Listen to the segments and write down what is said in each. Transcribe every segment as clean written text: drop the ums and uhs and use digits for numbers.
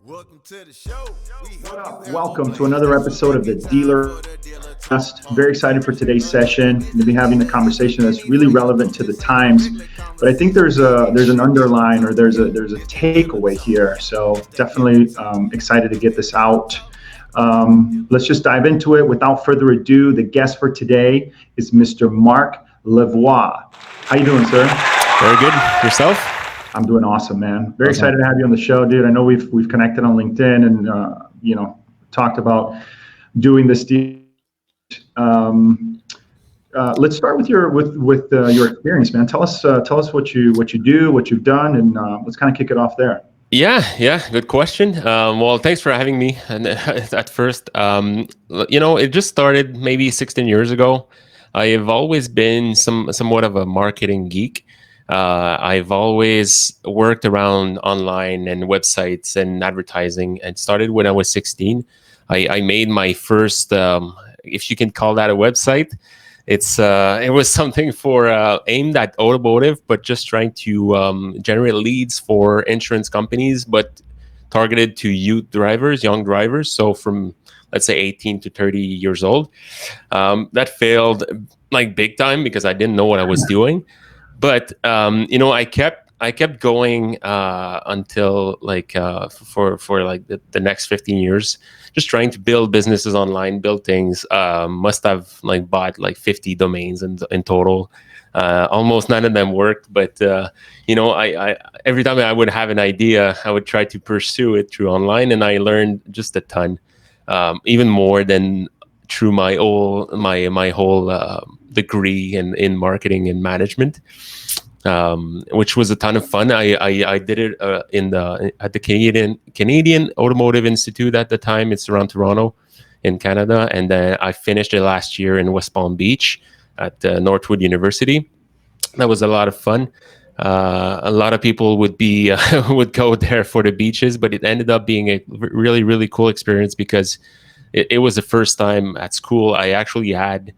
Welcome to the show. Welcome to another episode of the Dealer Cast. Very excited for today's session. We'll be having a conversation that's really relevant to the times, but I think there's an underline or there's a takeaway here. So definitely excited to get this out. Let's just dive into it. Without further ado, the guest for today is Mr. Marc Lavoie. How you doing, sir? Very good. Yourself? I'm doing awesome, man. Very excited to have you on the show, dude. I know we've connected on LinkedIn and talked about doing this deal. Let's start with your experience, man. Tell us what you do, what you've done, and let's kind of kick it off there. Yeah. Good question. Well, thanks for having me. And at first, it just started maybe 16 years ago. I have always been somewhat of a marketing geek. I've always worked around online and websites and advertising, and started when I was 16. I made my first, if you can call that a website. It was something for aimed at automotive, but just trying to generate leads for insurance companies, but targeted to youth drivers, young drivers. So from, let's say, 18 to 30 years old. That failed like big time because I didn't know what I was doing. But I kept going until for like the next 15 years, just trying to build businesses online, build things. Must have like bought like 50 domains in total. Almost none of them worked, but I every time I would have an idea, I would try to pursue it through online, and I learned just a ton, even more than through my whole degree in marketing and management, which was a ton of fun. I did it at the Canadian Automotive Institute at the time. It's around Toronto in Canada, and then I finished it last year in West Palm Beach at Northwood University. That was a lot of fun. A lot of people would go there for the beaches, but it ended up being a really, really cool experience because it was the first time at school I actually had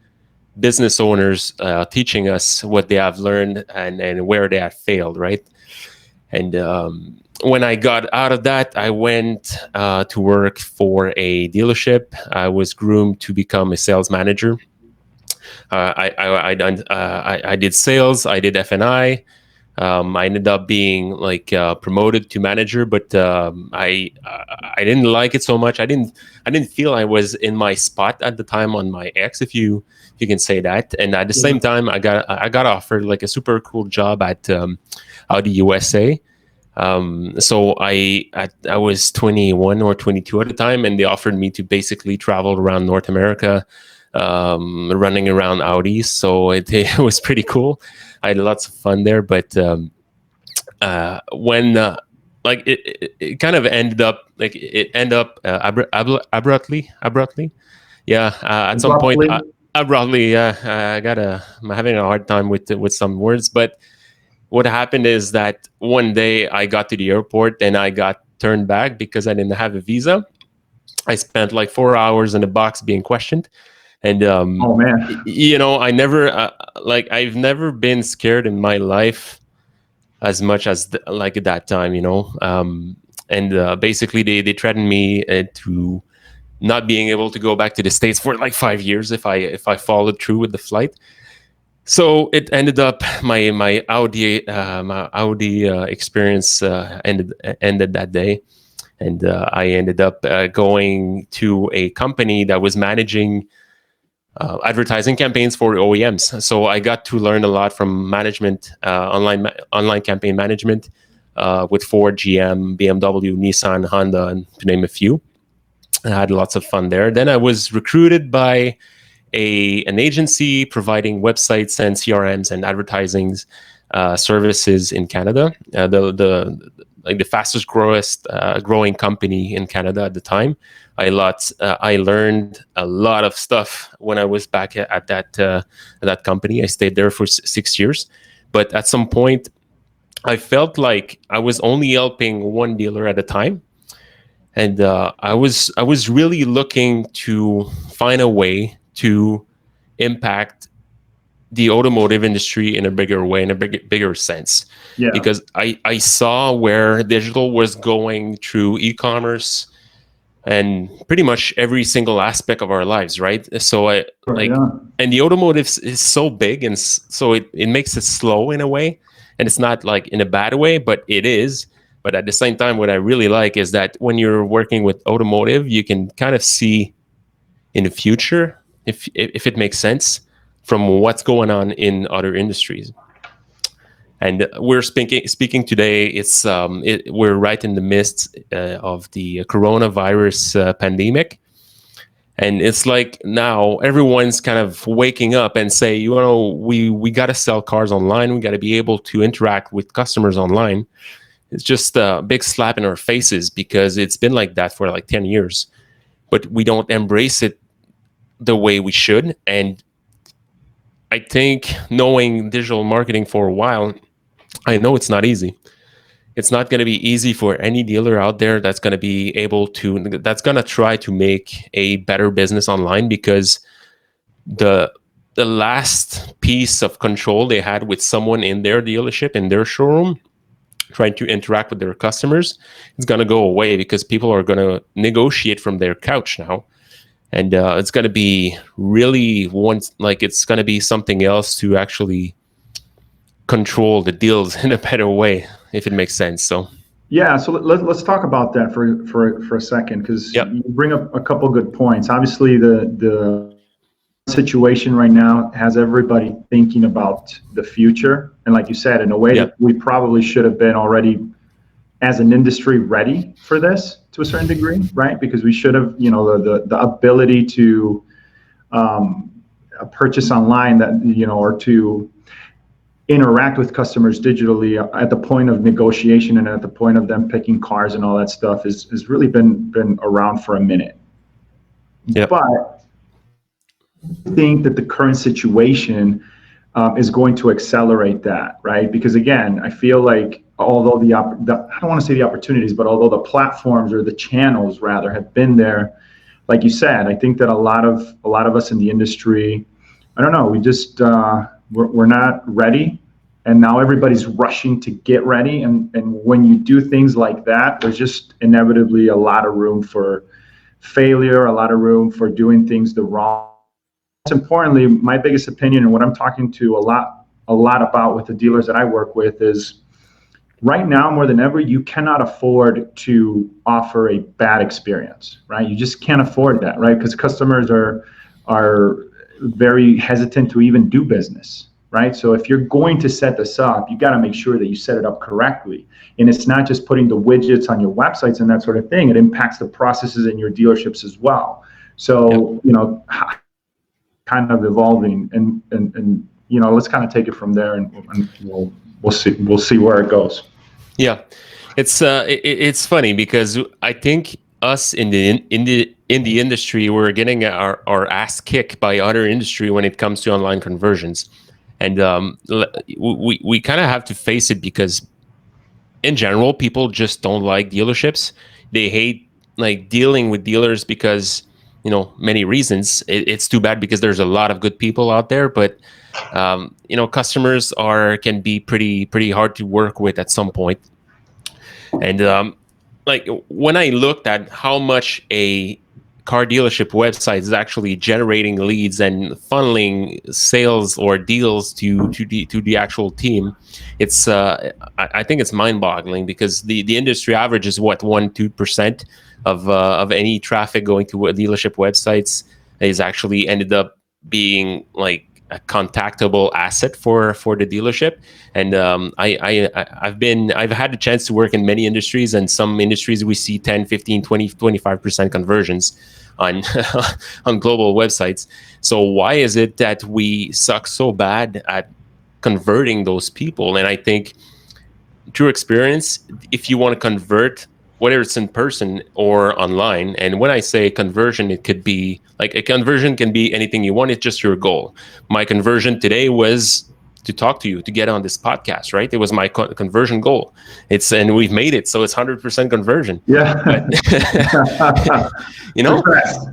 business owners teaching us what they have learned and where they have failed, right? And when I got out of that, I went to work for a dealership. I was groomed to become a sales manager. I did sales. I did F&I. I ended up being promoted to manager, but I didn't like it so much. I didn't feel I was in my spot at the time on my X, if you can say that. And at the same time, I got offered like a super cool job at Audi USA. So I was 21 or 22 at the time, and they offered me to basically travel around North America, running around Audis. So it was pretty cool. I had lots of fun there, but when it kind of ended up abruptly. Yeah, at some point abruptly. I'm having a hard time with some words, but what happened is that one day I got to the airport and I got turned back because I didn't have a visa. I spent like 4 hours in a box being questioned. And oh man, I've never been scared in my life as much as at that time, and basically they threatened me to not being able to go back to the States for like 5 years if I followed through with the flight. So it ended up my Audi experience ended that day, and I ended up going to a company that was managing advertising campaigns for OEMs. So I got to learn a lot from management, online campaign management with Ford, GM, BMW, Nissan, Honda, and to name a few. I had lots of fun there. Then I was recruited by an agency providing websites and CRMs and advertising services in Canada. The fastest growing company in Canada at the time. I learned a lot of stuff when I was back at that company. I stayed there for 6 years, but at some point, I felt like I was only helping one dealer at a time, and I was really looking to find a way to impact the automotive industry in a bigger way, in a bigger sense. Yeah. Because I saw where digital was going through e-commerce and pretty much every single aspect of our lives, right? So Yeah. and the automotive is so big, and so it makes it slow in a way, and it's not like in a bad way, but it is. But at the same time, what I really like is that when you're working with automotive, you can kind of see in the future, if it makes sense, from what's going on in other industries. And we're speaking today. We're right in the midst of the coronavirus pandemic, and it's like now everyone's kind of waking up and say, we got to sell cars online. We got to be able to interact with customers online. It's just a big slap in our faces because it's been like that for like 10 years, but we don't embrace it the way we should. And I think, knowing digital marketing for a while, I know it's not easy. It's not going to be easy for any dealer out there that's going to try to make a better business online, because the last piece of control they had with someone in their dealership, in their showroom, trying to interact with their customers, it's going to go away, because people are going to negotiate from their couch now. And it's going to be really it's going to be something else to actually control the deals in a better way, if it makes sense. So yeah, so let's talk about that for a second, because Yep. you bring up a couple good points. Obviously, the situation right now has everybody thinking about the future, and like you said, in a way Yep. that we probably should have been already, as an industry, ready for this to a certain degree, right? Because we should have, the ability to purchase online, that or to interact with customers digitally at the point of negotiation and at the point of them picking cars and all that stuff has really been around for a minute. Yep. But I think that the current situation is going to accelerate that, right? Because again, I feel like although I don't want to say the opportunities, but although the platforms, or the channels rather, have been there, like you said, I think that a lot of us in the industry, I don't know, we just we're not ready, and now everybody's rushing to get ready. And when you do things like that, there's just inevitably a lot of room for failure, a lot of room for doing things the wrong. Most importantly, my biggest opinion, and what I'm talking to a lot about with the dealers that I work with, is right now more than ever, you cannot afford to offer a bad experience, right? You just can't afford that, right? Because customers are very hesitant to even do business, right? So if you're going to set this up, you got to make sure that you set it up correctly. And it's not just putting the widgets on your websites and that sort of thing. It impacts the processes in your dealerships as well. So, kind of evolving, and let's kind of take it from there, and we'll see where it goes. Yeah, it's funny, because I think us in the industry, we're getting our ass kicked by other industry when it comes to online conversions, and we kind of have to face it, because in general, people just don't like dealerships. They hate dealing with dealers because many reasons. It's too bad, because there's a lot of good people out there, but customers can be pretty hard to work with at some point. And when I looked at how much a car dealership website is actually generating leads and funneling sales or deals to the actual team, it's I think it's mind-boggling, because the industry average is what, 1-2% of any traffic going to dealership websites is actually ended up being like a contactable asset for the dealership. And I've had the chance to work in many industries, and some industries we see 10, 15, 20, 25% conversions on on global websites. So why is it that we suck so bad at converting those people? And I think, through experience, if you want to convert, whether it's in person or online, and when I say conversion, it could be a conversion can be anything you want. It's just your goal. My conversion today was to talk to you, to get on this podcast, right? It was my conversion goal. And we've made it, so it's 100% conversion. Yeah. Success.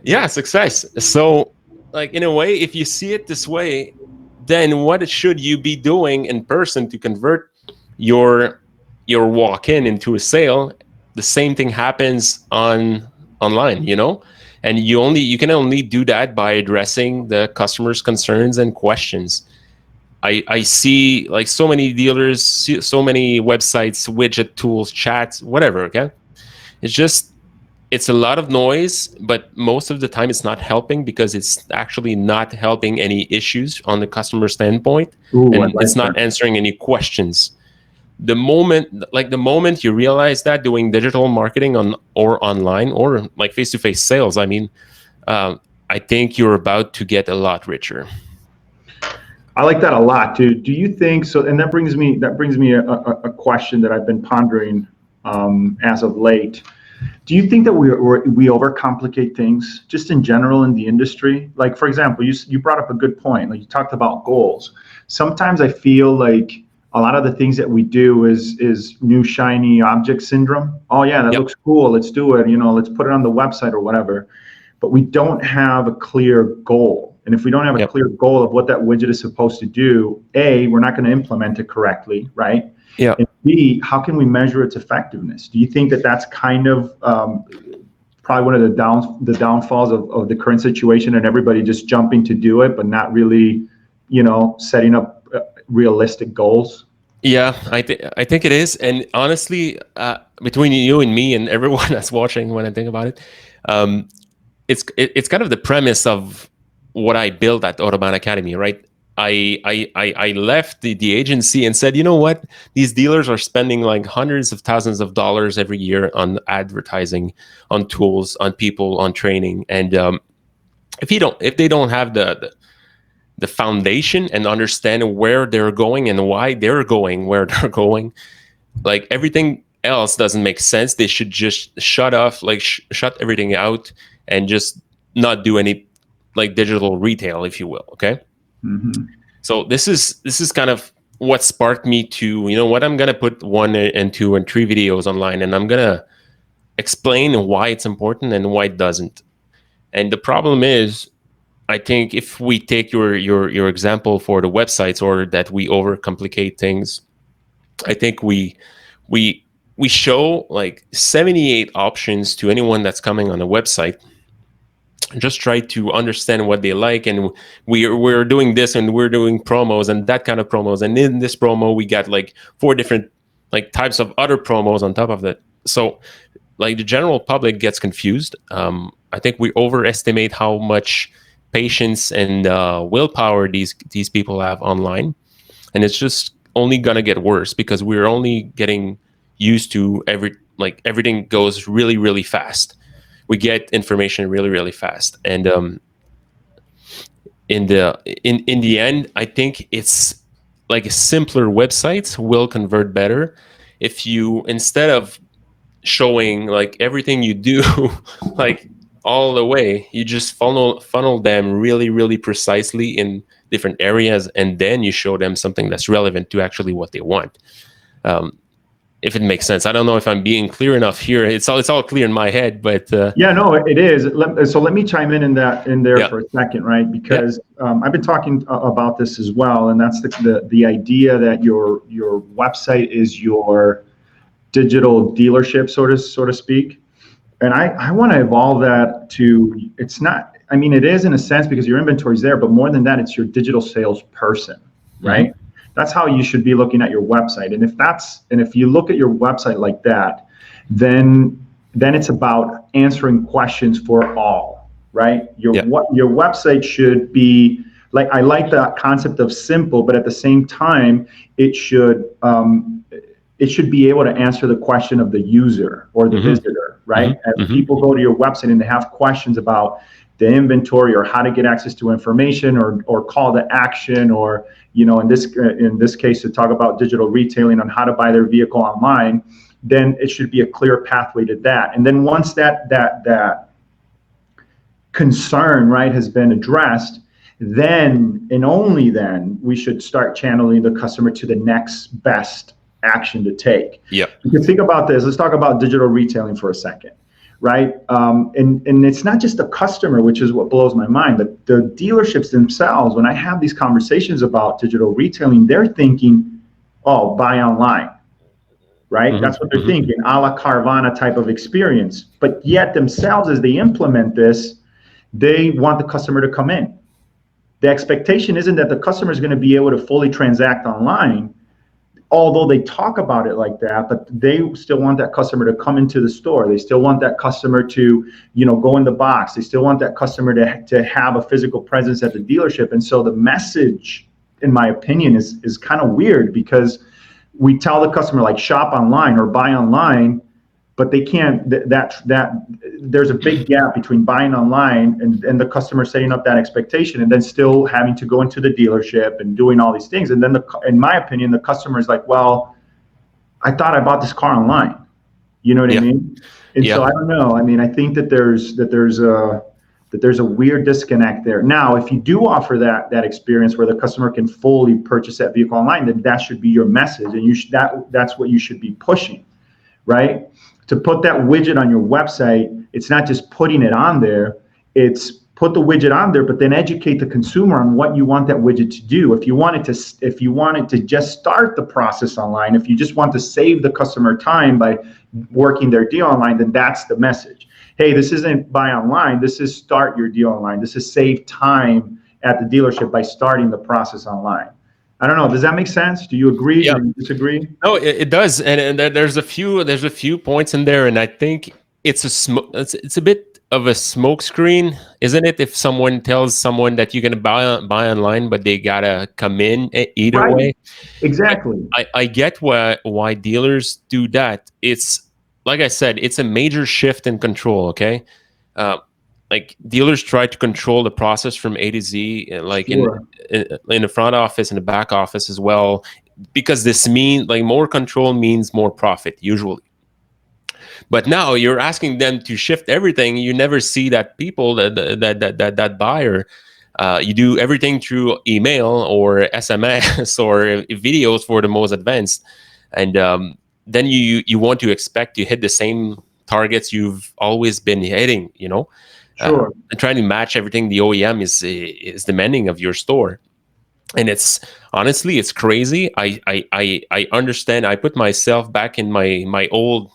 Yeah, success. So like in a way, if you see it this way, then what should you be doing in person to convert your walk-in into a sale? The same thing happens online, and you can only do that by addressing the customer's concerns and questions. I see like so many dealers, so many websites, widget tools, chats, whatever. Okay, it's a lot of noise, but most of the time it's not helping because it's actually not helping any issues on the customer standpoint, Ooh, I and like it's not that. answering any questions. The moment you realize that doing digital marketing or online or like face-to-face sales, I mean, I think you're about to get a lot richer. I like that a lot, dude. Do you think so? And that brings me a question that I've been pondering as of late. Do you think that we overcomplicate things just in general in the industry? Like, for example, you brought up a good point. Like you talked about goals. Sometimes I feel like a lot of the things that we do is new shiny object syndrome. Oh yeah, that Yep. looks cool. Let's do it. Let's put it on the website or whatever. But we don't have a clear goal. And if we don't have a Yep. clear goal of what that widget is supposed to do, A, we're not going to implement it correctly, right? Yeah. And B, how can we measure its effectiveness? Do you think that that's kind of probably one of the downfalls of the current situation, and everybody just jumping to do it, but not really, setting up realistic goals? Yeah, I think it is. And honestly, between you and me and everyone that's watching, when I think about it, um, it's kind of the premise of what I built at Autobahn Academy, right? I left the agency and said, you know what? These dealers are spending like hundreds of thousands of dollars every year on advertising, on tools, on people, on training, and if they don't have the foundation and understand where they're going and why they're going where they're going, like everything else doesn't make sense. They should just shut off, like shut everything out, and just not do any like digital retail, if you will. Okay. Mm-hmm. So this is kind of what sparked me to, what, I'm gonna put 1 and 2 and 3 videos online, and I'm gonna explain why it's important and why it doesn't. And the problem is, I think if we take your example for the websites, or that we overcomplicate things, I think we show like 78 options to anyone that's coming on a website. Just try to understand what they like, and we're doing this, and we're doing promos and that kind of promos, and in this promo we got like 4 different like types of other promos on top of that. So like the general public gets confused. I think we overestimate how much patience and willpower these people have online, and it's just only gonna get worse because we're only getting used to everything goes really really fast. We get information really really fast, and in the end, I think it's like a simpler websites will convert better if you, instead of showing like everything you do like all the way, you just funnel them really really precisely in different areas, and then you show them something that's relevant to actually what they want. um, if it makes sense. I don't know if I'm being clear enough here. It's all clear in my head, but Yeah, no, it is. So let me chime in there yeah. for a second, right? Yeah. Because I've been talking about this as well, and that's the idea that your website is your digital dealership, so to speak. And I want to evolve that to, it's not, I mean, it is in a sense because your inventory is there, but more than that, it's your digital salesperson, right? Mm-hmm. That's how you should be looking at your website. And if you look at your website like that, then it's about answering questions for all, right? Your Yeah. your website should be like, I like the concept of simple, but at the same time, it should be able to answer the question of the user or the Mm-hmm. visitor, right? Mm-hmm. As Mm-hmm. people go to your website and they have questions about the inventory or how to get access to information or call to action, or in this case to talk about digital retailing on how to buy their vehicle online, then it should be a clear pathway to that. And then once that concern, right, has been addressed, then and only then we should start channeling the customer to the next best action to take. Yeah. You can think about this. Let's talk about digital retailing for a second. right? And it's not just the customer, which is what blows my mind, but the dealerships themselves. When I have these conversations about digital retailing, they're thinking, oh, buy online, right? That's what they're thinking, a la Carvana type of experience. But yet themselves, as they implement this, they want the customer to come in. The expectation isn't that the customer is going to be able to fully transact online, although they talk about it like that, but they still want that customer to come into the store. They still want that customer to, go in the box. They still want that customer to have a physical presence at the dealership. And so the message, in my opinion, is kind of weird, because we tell the customer, like, shop online or buy online, but they can't. That there's a big gap between buying online and the customer setting up that expectation, and then still having to go into the dealership and doing all these things. And then, in my opinion, the customer is like, well, I thought I bought this car online. You know what I mean? And so I don't know. I mean, I think that there's a weird disconnect there. Now, if you do offer that experience where the customer can fully purchase that vehicle online, then that should be your message, and that's what you should be pushing, right? To put that widget on your website, it's not just putting it on there, it's put the widget on there, but then educate the consumer on what you want that widget to do. If you want it to just start the process online, if you just want to save the customer time by working their deal online, then that's the message. Hey, this isn't buy online, this is start your deal online. This is save time at the dealership by starting the process online. I don't know. Does that make sense? Do you agree? Yeah. Do you disagree? No, it does, and there's a few points in there, and I think it's a bit of a smokescreen, isn't it? If someone tells someone that you're gonna buy online, but they gotta come in either way. Exactly. I get why dealers do that. It's like I said, it's a major shift in control. Okay, like dealers try to control the process from A to Z, like Sure. in the front office and the back office as well, because this means, like, more control means more profit usually. But now you're asking them to shift everything. You never see that people that buyer. You do everything through email or SMS or videos for the most advanced, and then you want to expect to hit the same targets you've always been hitting. Sure. And trying to match everything the OEM is demanding of your store. And it's honestly, it's crazy. I understand. I put myself back in my old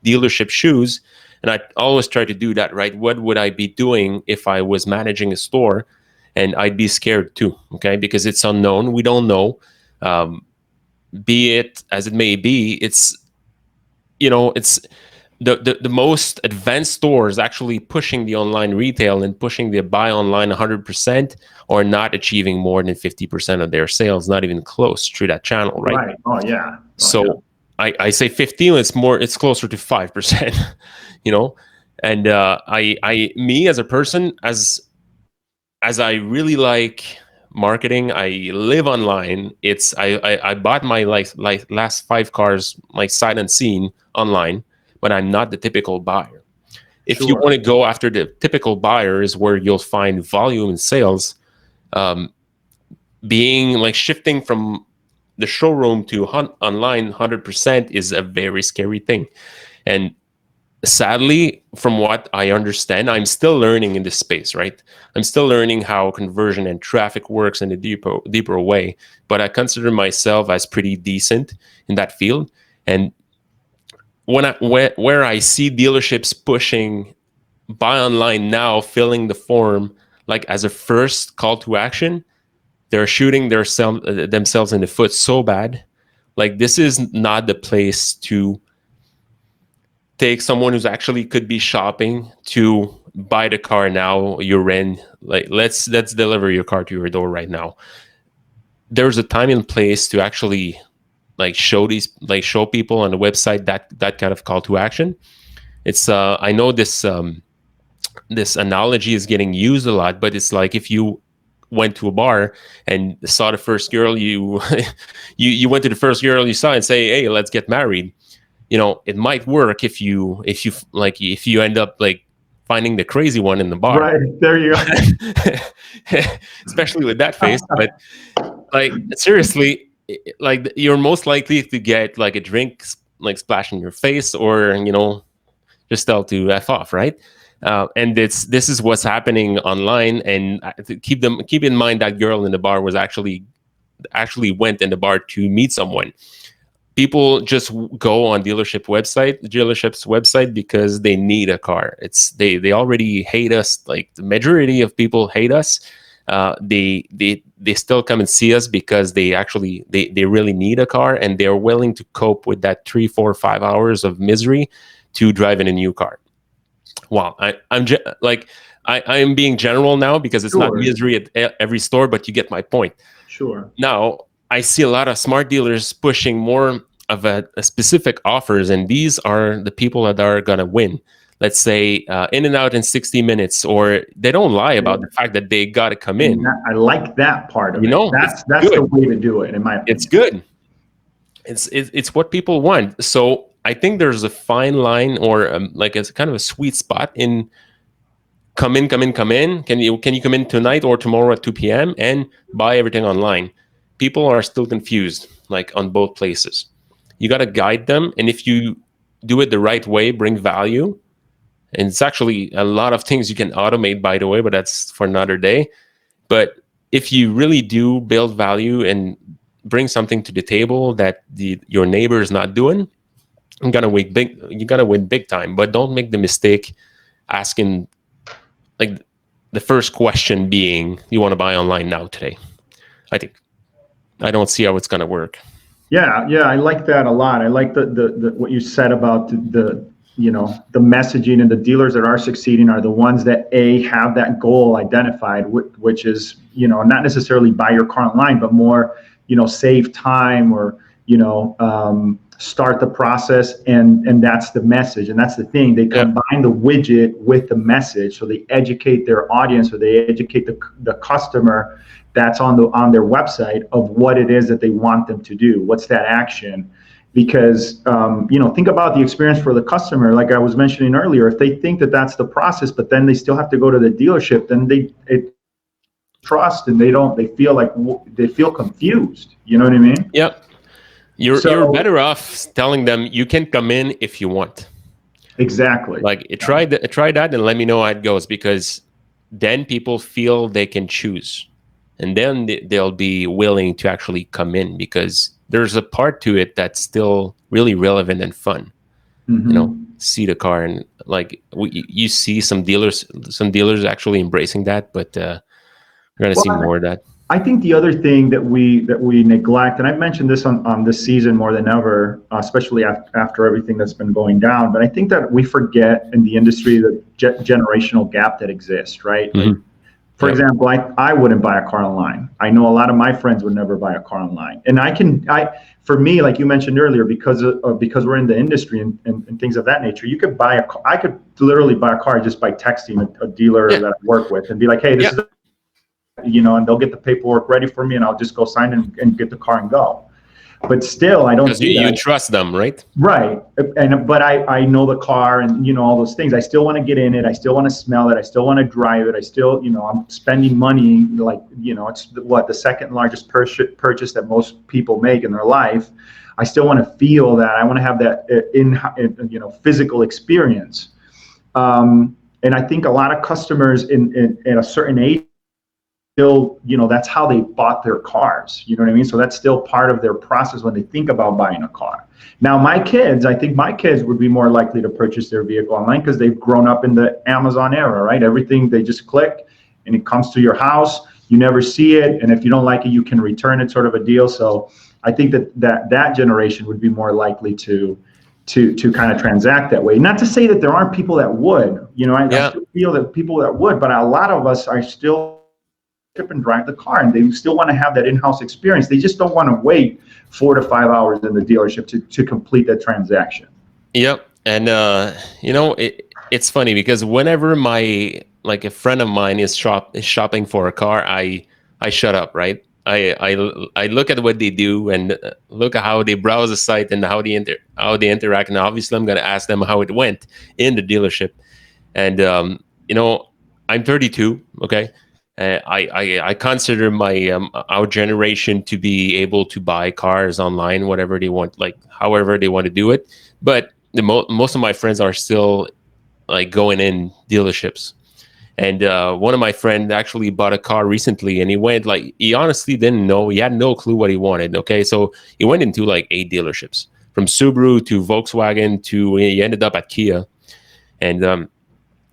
dealership shoes, and I always try to do that, right? What would I be doing if I was managing a store? And I'd be scared too, okay? Because it's unknown. We don't know. Be it as it may be, it's the most advanced stores actually pushing the online retail and pushing the buy online 100% are not achieving more than 50% of their sales, not even close through that channel, right? Right. Oh yeah. I say 15, it's closer to 5%, and me as a person, as I really like marketing, I live online. I bought my like last 5 cars like sight unseen online, but I'm not the typical buyer. If you want to go after the typical buyer, is where you'll find volume and sales. Being like shifting from the showroom to online 100% is a very scary thing. And sadly, from what I understand, I'm still learning in this space, right? I'm still learning how conversion and traffic works in a deeper way, but I consider myself as pretty decent in that field. And where I see dealerships pushing buy online now, filling the form like as a first call to action, they're shooting themselves in the foot so bad. Like, this is not the place to take someone who's actually could be shopping to buy the car now. You're in, like, let's deliver your car to your door right now. There's a time and place to actually like show people on the website that kind of call to action. It's I know this analogy is getting used a lot, but it's like if you went to a bar and saw the first girl you went to the first girl you saw and say, hey, let's get married. It might work if you end up like finding the crazy one in the bar. Right, there you go. Especially with that face. But like, seriously, like, you're most likely to get like a drink like splash in your face, or just tell to F off, right? And this is what's happening online. And keep in mind that girl in the bar was actually went in the bar to meet someone. People just go on dealership's website because they need a car. They already hate us. Like the majority of people hate us. They still come and see us because they really need a car, and they're willing to cope with that 3, 4, 5 hours of misery to drive in a new car. Wow, I am being general now because it's not misery at every store, but you get my point. Sure. Now, I see a lot of smart dealers pushing more of a specific offers, and these are the people that are going to win. Let's say in and out in 60 minutes, or they don't lie about the fact that they got to come in. I like that part of it. That's the way to do it, in my opinion. It's good. It's what people want. So I think there's a fine line, or like it's kind of a sweet spot in come in. Can you come in tonight or tomorrow at 2 p.m. and buy everything online? People are still confused, like on both places. You got to guide them, and if you do it the right way, bring value. And it's actually a lot of things you can automate, by the way, but that's for another day. But if you really do build value and bring something to the table that your neighbor is not doing, you gotta win big time. But don't make the mistake asking, like, the first question being, you want to buy online now today? I don't see how it's gonna work. Yeah, I like that a lot. I like the what you said about the messaging, and the dealers that are succeeding are the ones that have that goal identified, which is, not necessarily buy your car online, but more, save time, or, start the process, and that's the message. And that's the thing. They combine the widget with the message. So they educate their audience, or they educate the customer that's on their website of what it is that they want them to do. What's that action? Because, think about the experience for the customer. Like I was mentioning earlier, if they think that that's the process, but then they still have to go to the dealership, then they trust, and they feel confused. You know what I mean? Yep. You're better off telling them you can come in if you want. Exactly. Like try that and let me know how it goes, because then people feel they can choose, and then they'll be willing to actually come in, because there's a part to it that's still really relevant and fun. Mm-hmm. See the car, and like you see some dealers actually embracing that, but we're going to see more of that. I think the other thing that we neglect, and I've mentioned this on this season more than ever, especially after everything that's been going down, but I think that we forget in the industry the generational gap that exists, right? Mm-hmm. Like, for example, I wouldn't buy a car online. I know a lot of my friends would never buy a car online. And for me, like you mentioned earlier, because we're in the industry and things of that nature, you could buy I could literally buy a car just by texting a dealer that I work with and be like, hey, this is, and they'll get the paperwork ready for me, and I'll just go sign and get the car and go. But still, I don't. Because you trust them, right? Right, but I know the car, and all those things. I still want to get in it. I still want to smell it. I still want to drive it. I still, I'm spending money. Like, it's the second largest purchase that most people make in their life. I still want to feel that. I want to have that physical experience. And I think a lot of customers in a certain age, still, that's how they bought their cars. You know what I mean? So that's still part of their process when they think about buying a car. Now, I think my kids would be more likely to purchase their vehicle online because they've grown up in the Amazon era, right? Everything, they just click and it comes to your house. You never see it. And if you don't like it, you can return it, sort of a deal. So I think that generation would be more likely to kind of transact that way. Not to say that there aren't people that would, I still feel that people that would, but a lot of us are still and drive the car, and they still want to have that in-house experience. They just don't want to wait 4 to 5 hours in the dealership to complete that transaction. Yep. And it's funny because whenever a friend of mine is shopping for a car, I shut up, right? I look at what they do and look at how they browse the site and how they interact, and obviously I'm going to ask them how it went in the dealership. And I'm 32, okay. I consider our generation to be able to buy cars online, whatever they want, like however they want to do it. But most of my friends are still like going in dealerships. And one of my friends actually bought a car recently, and he went like, he honestly didn't know, he had no clue what he wanted. Okay, so he went into like 8 dealerships, from Subaru to Volkswagen to, he ended up at Kia, and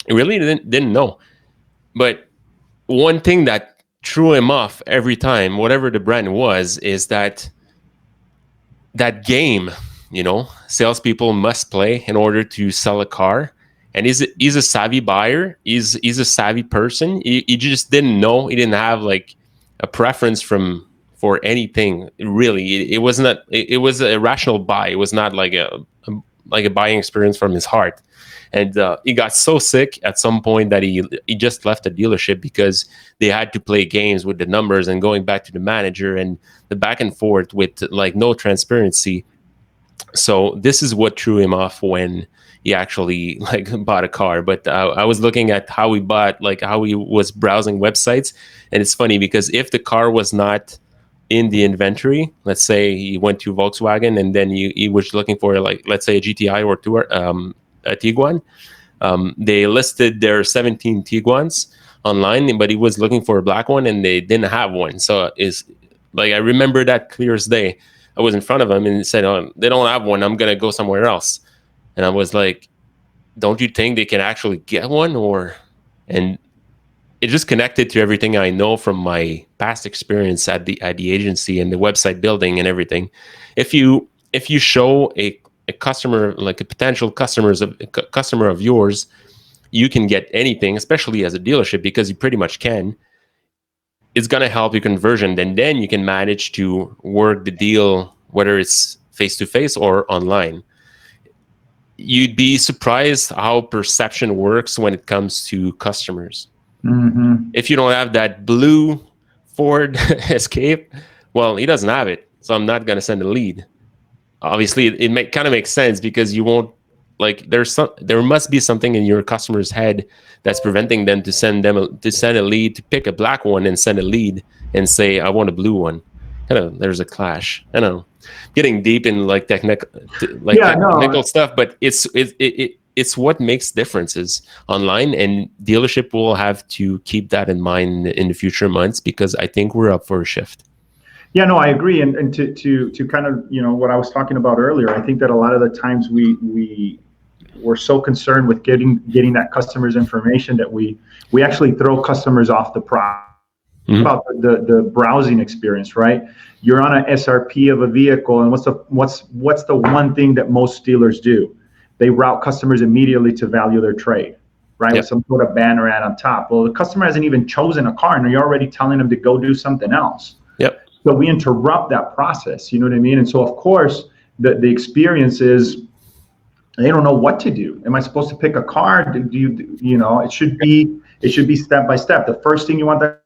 he really didn't know. But one thing that threw him off every time, whatever the brand was, is that game, salespeople must play in order to sell a car. And he's a savvy buyer. He's a savvy person. He just didn't know. He didn't have like a preference for anything really. It was not. It was a rational buy. It was not like a buying experience from his heart. And he got so sick at some point that he just left the dealership because they had to play games with the numbers and going back to the manager and the back and forth with like no transparency. So this is what threw him off when he actually like bought a car. But I was looking at how he bought, like how he was browsing websites, and it's funny because if the car was not in the inventory, let's say he went to Volkswagen and then he was looking for, like, let's say a GTI or a Tiguan. They listed their 17 Tiguans online, but he was looking for a black one and they didn't have one. So it's like, I remember that clear as day. I was in front of him and he said, "Oh, they don't have one. I'm going to go somewhere else." And I was like, "Don't you think they can actually get one?" And it just connected to everything I know from my past experience at the agency and the website building and everything. If you show a customer, like a potential customer of yours, you can get anything, especially as a dealership, because you pretty much can. It's going to help your conversion, and then you can manage to work the deal, whether it's face to face or online. You'd be surprised how perception works when it comes to customers. Mm-hmm. If you don't have that blue Ford Escape, well, he doesn't have it, so I'm not going to send a lead. Obviously, it kind of makes sense because you won't, like, there must be something in your customer's head that's preventing them to send a lead, to pick a black one and send a lead and say, "I want a blue one." Kind of, there's a clash. I don't know, getting deep in like technical stuff, but it's what makes differences online, and dealership will have to keep that in mind in the future months, because I think we're up for a shift. Yeah, no, I agree. And to kind of, what I was talking about earlier, I think that a lot of the times we're so concerned with getting that customer's information that we actually throw customers off the product. Mm-hmm. About the browsing experience, right? You're on an SRP of a vehicle, and what's the one thing that most dealers do? They route customers immediately to value their trade, right? Yep. With some sort of banner ad on top. Well, the customer hasn't even chosen a car, and you're already telling them to go do something else. Yep. So we interrupt that process, you know what I mean? And so, of course, the experience is, they don't know what to do. Am I supposed to pick a car? Do you it should be step by step. The first thing you want to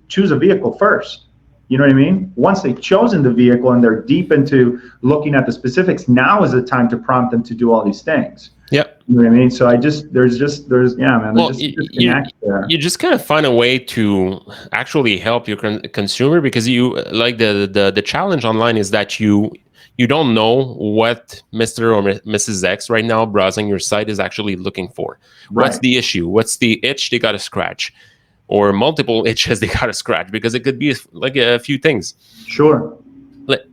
choose a vehicle first. You know what I mean? Once they've chosen the vehicle and they're deep into looking at the specifics, now is the time to prompt them to do all these things. Yep. You know what I mean? So there's you just kind of find a way to actually help your consumer, because you, like, the challenge online is that you don't know what Mr. or Mrs. X right now browsing your site is actually looking for. Right. What's the issue? What's the itch they got to scratch? Or multiple itches they got to scratch, because it could be like a few things. Sure. Like,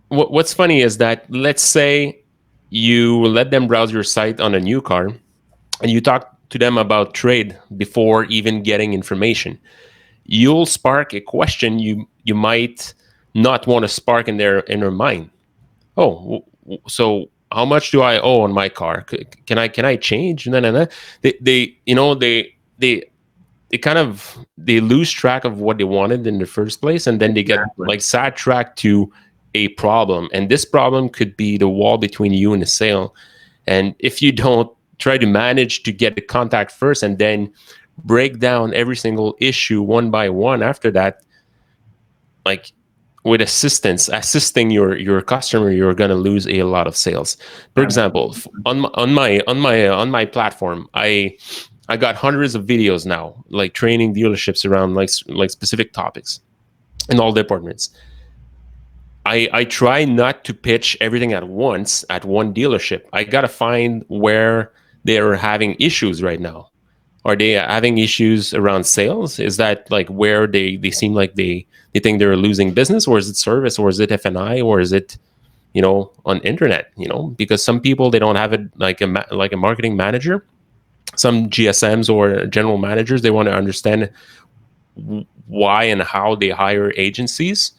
what's funny is that, let's say you let them browse your site on a new car, and you talk to them about trade before even getting information. You'll spark a question you might not want to spark in their mind. Oh, so how much do I owe on my car? Can I change? No. They lose track of what they wanted in the first place, and then they get like sidetracked to a problem. And this problem could be the wall between you and the sale. And if you don't try to manage to get the contact first and then break down every single issue one by one after that, like with assisting your customer, you're going to lose a lot of sales. For example, on my platform, I got hundreds of videos now, like training dealerships around like specific topics in all departments. I try not to pitch everything at once at one dealership. I got to find where they are having issues right now? Are they having issues around sales? Is that like where they seem like they think they're losing business, or is it service, or is it F&I, or is it, on internet? Because some people, they don't have it like like a marketing manager. Some GSMs or general managers, they want to understand why and how they hire agencies.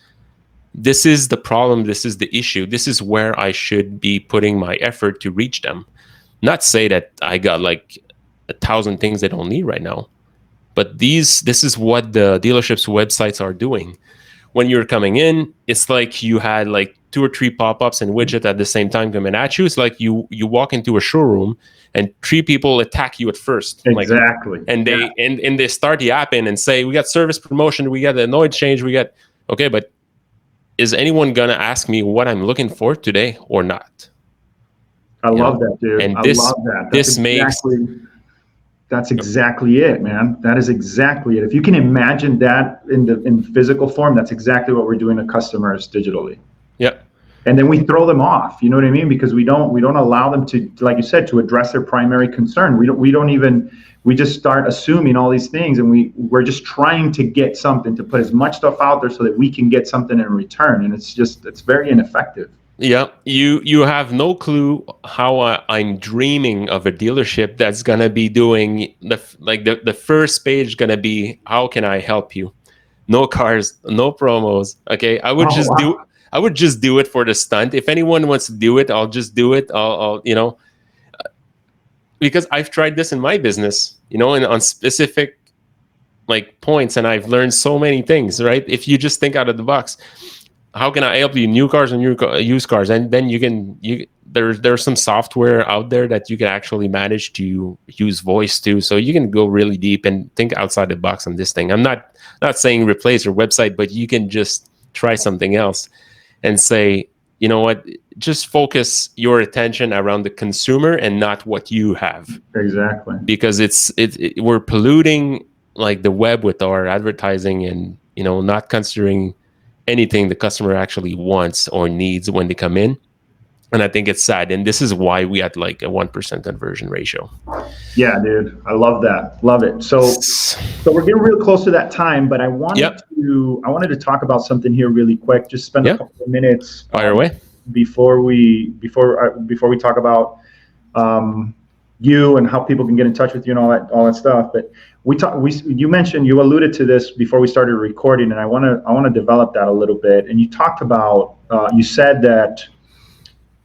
This is the problem. This is the issue. This is where I should be putting my effort to reach them. Not say that I got like 1,000 things they don't need right now, but this is what the dealerships websites are doing. When you're coming in, it's like you had like 2 or 3 pop-ups and widget at the same time coming at you. It's like you walk into a showroom and 3 people attack you at first. Exactly. And they start the app in and say, we got service promotion, we got the noise change, we got, okay, but is anyone gonna ask me what I'm looking for today or not? I love that, dude. And I this love that. That's makes exactly it, man. That is exactly it. If you can imagine that in physical form, that's exactly what we're doing to customers digitally. Yep. And then we throw them off. You know what I mean? Because we don't allow them to, like you said, to address their primary concern. We just start assuming all these things, and we're just trying to get something, to put as much stuff out there so that we can get something in return. And it's very ineffective. Yeah, you have no clue how I'm dreaming of a dealership that's gonna be doing the first page gonna be, how can I help you? No cars, no promos. Okay, I would just do it for the stunt. If anyone wants to do it, I'll just do it. I'll because I've tried this in my business, and on specific like points, and I've learned so many things. Right? If you just think out of the box. How can I help you? New cars and used cars, and then there's some software out there that you can actually manage to use voice to, so you can go really deep and think outside the box on this thing. I'm not saying replace your website, but you can just try something else and say, you know what, just focus your attention around the consumer and not what you have. Exactly. Because we're polluting like the web with our advertising, and not considering anything the customer actually wants or needs when they come in. And I think it's sad. And this is why we had like a 1% conversion ratio. Yeah, dude. I love that. Love it. So we're getting real close to that time, but I wanted to talk about something here really quick. Just spend a couple of minutes fire away before we talk about you and how people can get in touch with you and all that stuff. But you alluded to this before we started recording, and I want to develop that a little bit. And you talked about, you said that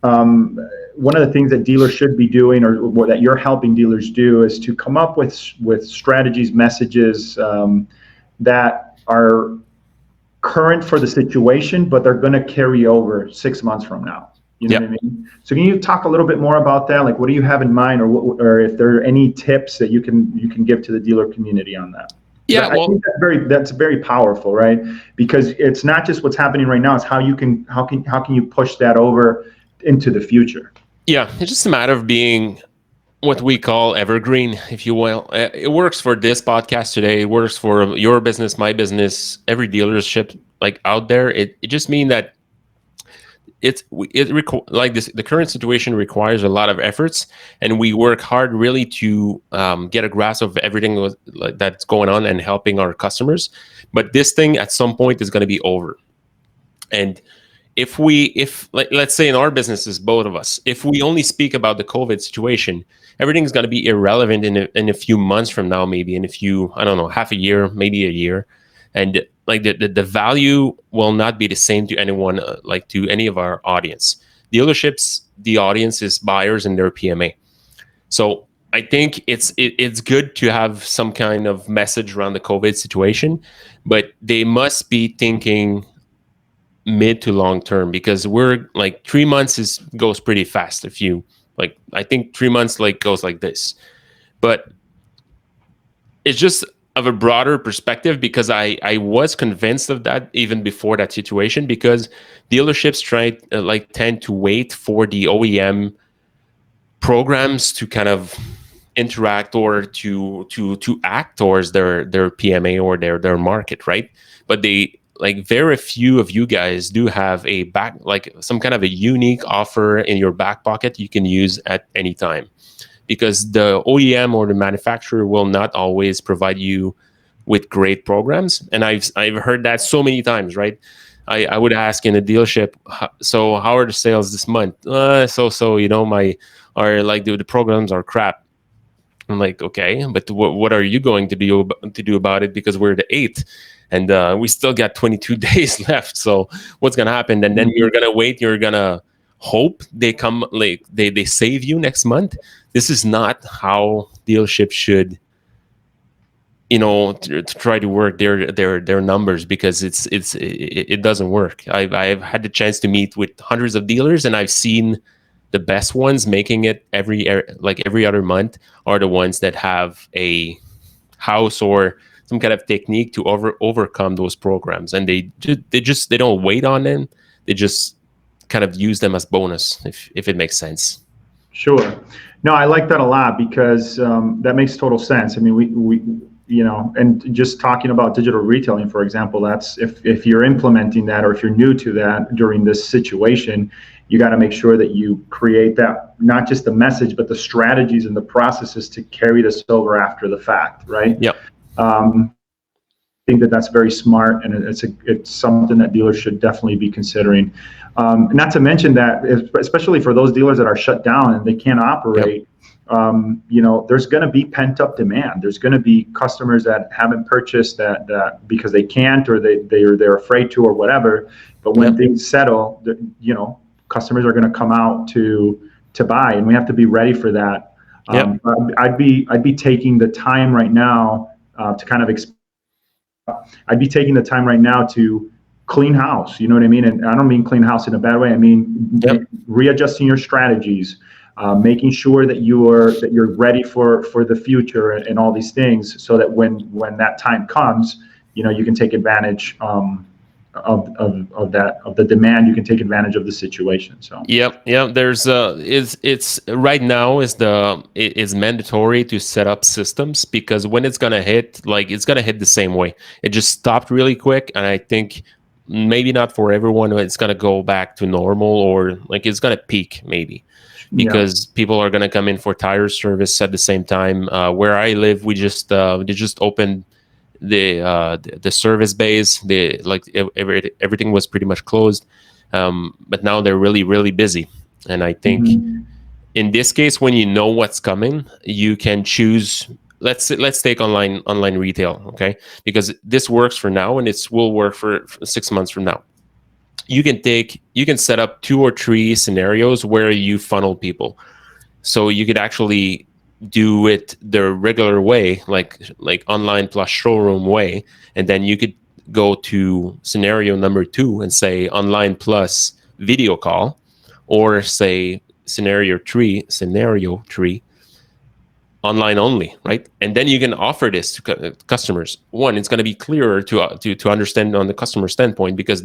one of the things that dealers should be doing, or that you're helping dealers do, is to come up with strategies, messages that are current for the situation, but they're going to carry over 6 months from now. You know what I mean? So can you talk a little bit more about that? Like, what do you have in mind, or if there are any tips that you can give to the dealer community on that? Yeah, I think that's very powerful, right? Because it's not just what's happening right now; it's how can you push that over into the future? Yeah, it's just a matter of being what we call evergreen, if you will. It works for this podcast today. It works for your business, my business, every dealership like out there. It just means that the current situation requires a lot of efforts, and we work hard really to get a grasp of everything that's going on and helping our customers. But this thing at some point is going to be over. And if let's say in our businesses, both of us, if we only speak about the COVID situation, everything's going to be irrelevant in a few months from now, maybe in a few, I don't know, half a year, maybe a year. And like the value will not be the same to anyone, like to any of our audience. Dealerships, the audience is buyers and their PMA. So I think it's good to have some kind of message around the COVID situation, but they must be thinking mid to long term, because we're like 3 months goes pretty fast. If you like, I think 3 months like goes like this, but it's just of a broader perspective, because I was convinced of that even before that situation, because dealerships tend to wait for the OEM programs to kind of interact or to act towards their PMA or their market, right? But they like very few of you guys do have some kind of a unique offer in your back pocket you can use at any time. because the OEM or the manufacturer will not always provide you with great programs. And I've heard that so many times, right? I would ask in a dealership, so how are the sales this month? So my are like the programs are crap. I'm like, okay, but what are you going to do about it? Because we're the 8th, and we still got 22 days left. So what's gonna happen? And then you're gonna wait. You're gonna hope they come, like they save you next month. This is not how dealerships should, to try to work their numbers, because it doesn't work. I've had the chance to meet with hundreds of dealers, and I've seen the best ones making it every other month are the ones that have a house or some kind of technique to overcome those programs, and they don't wait on them. They just kind of use them as bonus, if it makes sense. Sure. No, I like that a lot, because that makes total sense. I mean, we and just talking about digital retailing, for example, that's if you're implementing that, or if you're new to that during this situation, you got to make sure that you create that, not just the message, but the strategies and the processes to carry this over after the fact, right? Yeah. I think that's very smart, and it's something that dealers should definitely be considering. Not to mention that, especially for those dealers that are shut down and they can't operate, Yep. There's going to be pent up demand. There's going to be customers that haven't purchased that because they can't, or they're afraid to, or whatever. But when things settle, customers are going to come out to buy, and we have to be ready for that. I'd be taking the time right now to kind of I'd be taking the time right now to clean house. You know what I mean? And I don't mean clean house in a bad way. I mean readjusting your strategies, making sure that you're ready for the future, and all these things, so that when that time comes, you can take advantage of the demand. You can take advantage of the situation. So there's it's right now is mandatory to set up systems, because when it's gonna hit, it's gonna hit the same way. It just stopped really quick, and I think maybe not for everyone, it's gonna go back to normal, or it's gonna peak maybe, because people are gonna come in for tire service at the same time. Where I live, they just opened the service base. Everything was pretty much closed, but now they're really, really busy. And I think in this case, when you know what's coming, you can choose. Let's take online retail, okay? Because this works for now, and it will work for 6 months from now. You can set up 2 or 3 scenarios where you funnel people, so you could actually do it the regular way, like online plus showroom way, and then you could go to scenario number 2 and say online plus video call, or say scenario 3 online only, right? And then you can offer this to customers. One, it's going to be clearer to understand on the customer standpoint, because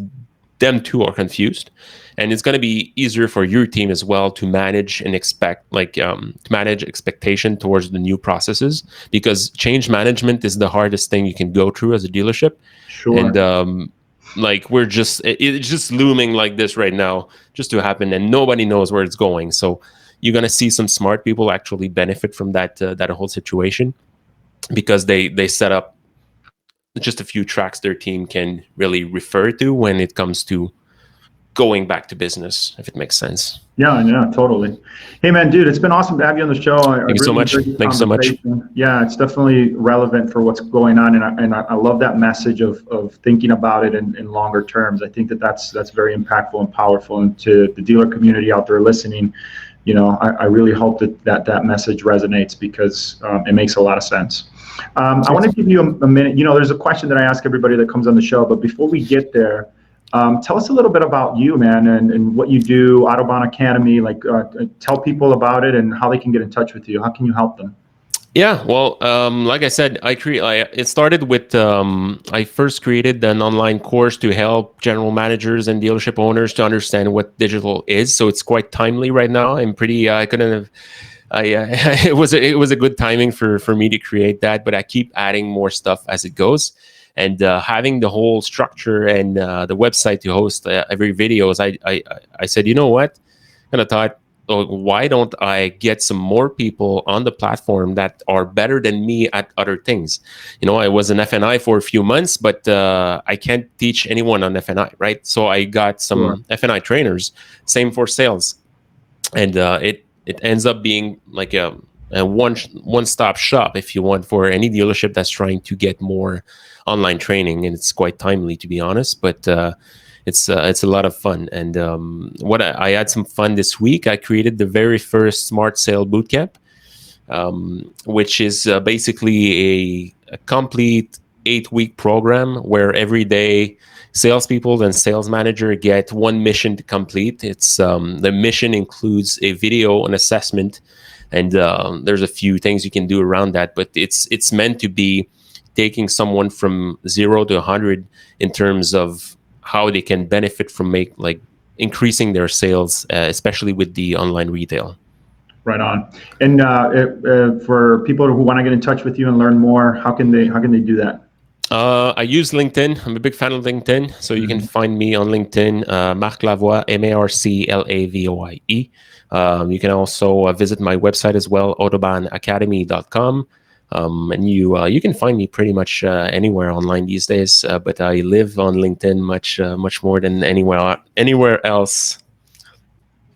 them too are confused, and it's going to be easier for your team as well to manage and to manage expectation towards the new processes, because change management is the hardest thing you can go through as a dealership. Sure. And it's just looming like this right now, just to happen, and nobody knows where it's going. So you're going to see some smart people actually benefit from that whole situation, because they set up just a few tracks their team can really refer to when it comes to going back to business, if it makes sense. Yeah, totally. Hey, man, dude, it's been awesome to have you on the show. Thank you so much. Thanks so much. Yeah, it's definitely relevant for what's going on, and I love that message of thinking about it in longer terms. I think that's very impactful and powerful. And to the dealer community out there listening, I really hope that message resonates, because it makes a lot of sense. I want to give you a minute. There's a question that I ask everybody that comes on the show, but before we get there, tell us a little bit about you, man, and what you do, Autobahn Academy. Tell people about it and how they can get in touch with you. How can you help them? Yeah, well, like I said, it started with I first created an online course to help general managers and dealership owners to understand what digital is. So it's quite timely right now. I'm pretty. I couldn't have. It was a good timing for me to create that, but I keep adding more stuff as it goes, and having the whole structure and the website to host every videos. I said, you know what? I kind of thought, why don't I get some more people on the platform that are better than me at other things? I was an FNI for a few months, but I can't teach anyone on FNI, right? So I got some FNI trainers. Same for sales, and it ends up being like a one-stop shop, if you want, for any dealership that's trying to get more online training, and it's quite timely, to be honest. But it's a lot of fun, and what I had some fun this week. I created the very first Smart Sale Bootcamp, which is basically a complete 8-week program where every day salespeople and sales manager get one mission to complete. It's the mission includes a video, an assessment, and there's a few things you can do around that. But it's meant to be taking someone from 0 to 100 in terms of how they can benefit from increasing their sales, especially with the online retail. Right on. And for people who want to get in touch with you and learn more, how can they do that? I use LinkedIn. I'm a big fan of LinkedIn, so you can find me on LinkedIn, Marc Lavoie, MarcLavoie. You can also visit my website as well, autobahnacademy.com. And you can find me pretty much anywhere online these days. But I live on LinkedIn much more than anywhere else.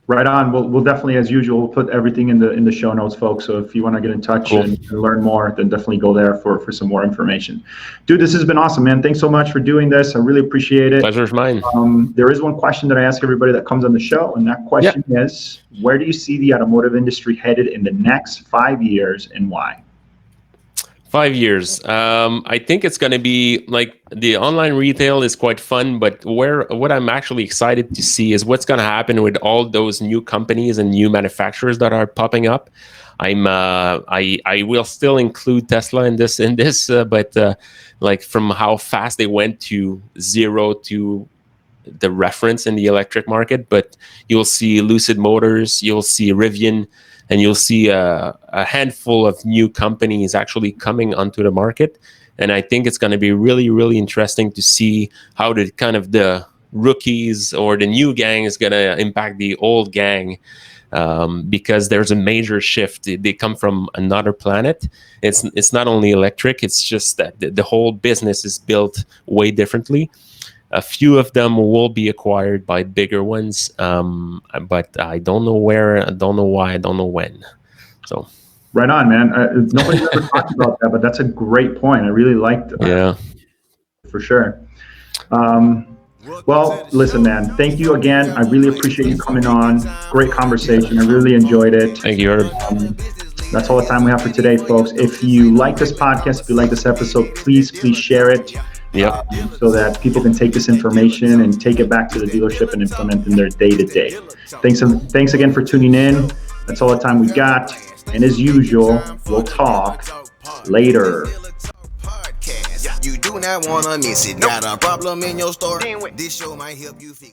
Right on. We'll definitely, as usual, we'll put everything in the show notes, folks. So if you want to get in touch and learn more, then definitely go there for some more information. Dude, this has been awesome, man. Thanks so much for doing this. I really appreciate it. Pleasure's mine. There is one question that I ask everybody that comes on the show, and that question is, where do you see the automotive industry headed in the next 5 years, and why? 5 years. I think it's going to be like the online retail is quite fun, but what I'm actually excited to see is what's going to happen with all those new companies and new manufacturers that are popping up. I will still include Tesla in this, but like from how fast they went to 0 to the reference in the electric market. But you'll see Lucid Motors, you'll see Rivian, and you'll see a handful of new companies actually coming onto the market. And I think it's going to be really, really interesting to see how the rookies or the new gang is going to impact the old gang, because there's a major shift. They come from another planet. It's not only electric, it's just that the whole business is built way differently. A few of them will be acquired by bigger ones, but I don't know where, I don't know why, I don't know when. So, right on, man. Nobody's ever talked about that, but that's a great point. I really liked it. Yeah, for sure. Well, listen, man. Thank you again. I really appreciate you coming on. Great conversation. I really enjoyed it. Thank you, Herb. That's all the time we have for today, folks. If you like this podcast, if you like this episode, please share it. So that people can take this information and take it back to the dealership and implement in their day-to-day. Thanks again for tuning in. That's all the time we got. And as usual, we'll talk later. You do not want to miss it. Got a problem in your store? This show might help you fix it.